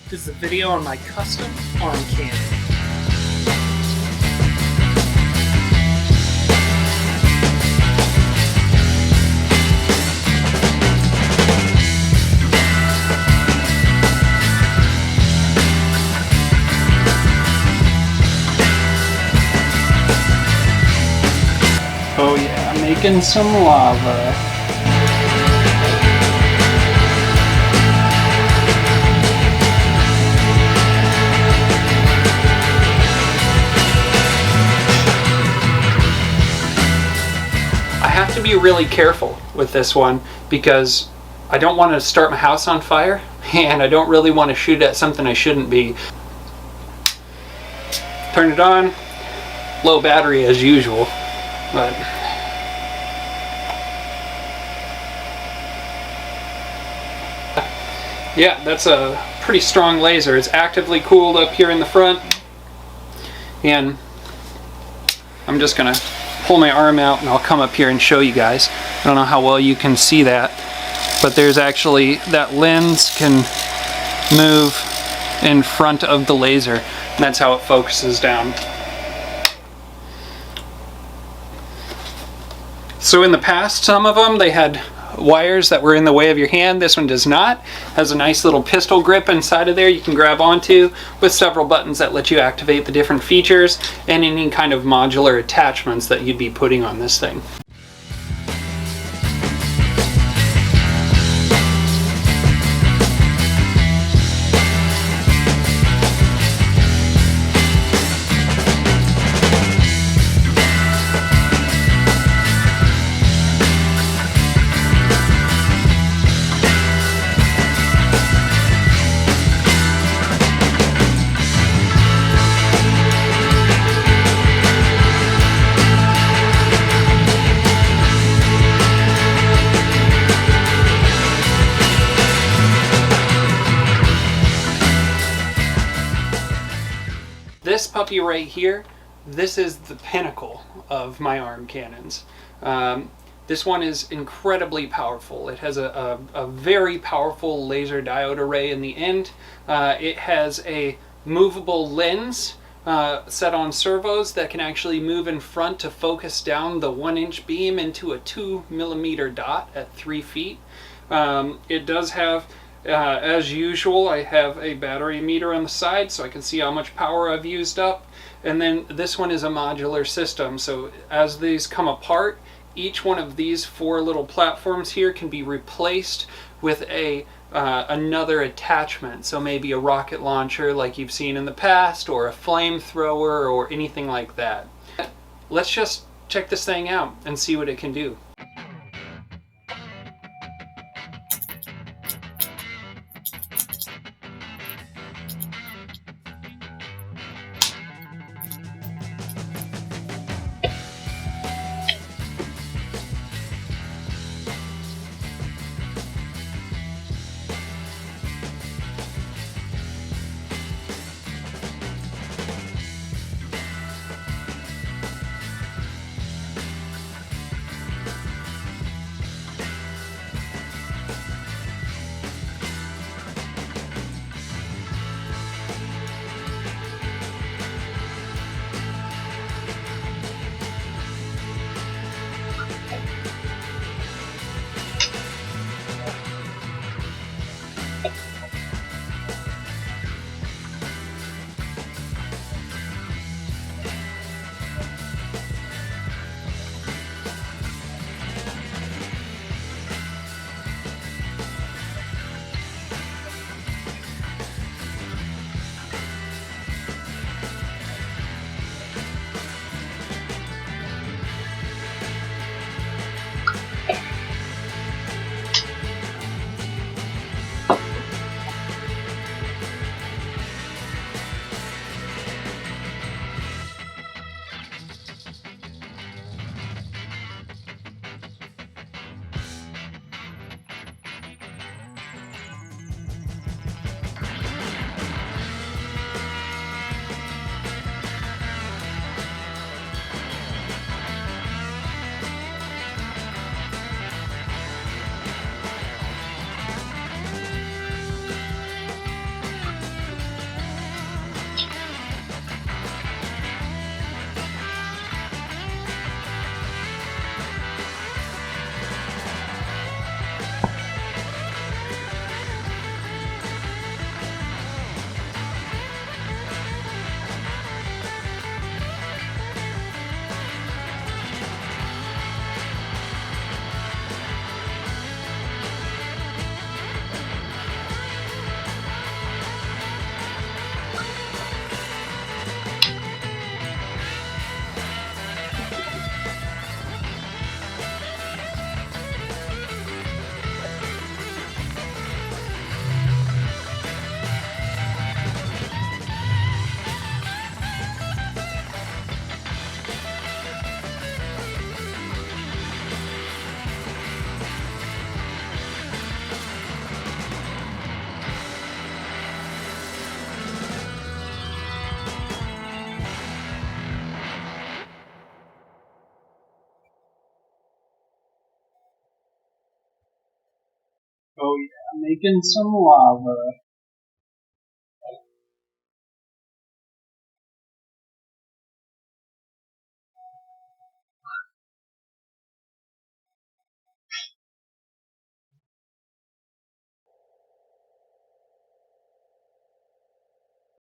This is a video on my custom arm cannon. Oh yeah, I'm making some lava. I have to be really careful with this one because I don't want to start my house on fire and I don't really want to shoot at something I shouldn't be. Turn it on, low battery as usual, but yeah, that's a pretty strong laser. It's actively cooled up here in the front, and I'm just gonna pull my arm out and I'll come up here and show you guys. I don't know how well you can see that, but there's actually, that lens can move in front of the laser, and that's how it focuses down. So in the past, some of them, they had wires that were in the way of your hand. This one does not. Has a nice little pistol grip inside of there you can grab onto, with several buttons that let you activate the different features and any kind of modular attachments that you'd be putting on this thing. This puppy right here, this is the pinnacle of my arm cannons. This one is incredibly powerful. It has a very powerful laser diode array in the end. It has a movable lens set on servos that can actually move in front to focus down the 1-inch beam into a 2mm dot at 3 feet. It does have, as usual, I have a battery meter on the side so I can see how much power I've used up. And then this one is a modular system, so as these come apart, each one of these 4 little platforms here can be replaced with another attachment. So maybe a rocket launcher like you've seen in the past, or a flamethrower, or anything like that. Let's just check this thing out and see what it can do. making some lava.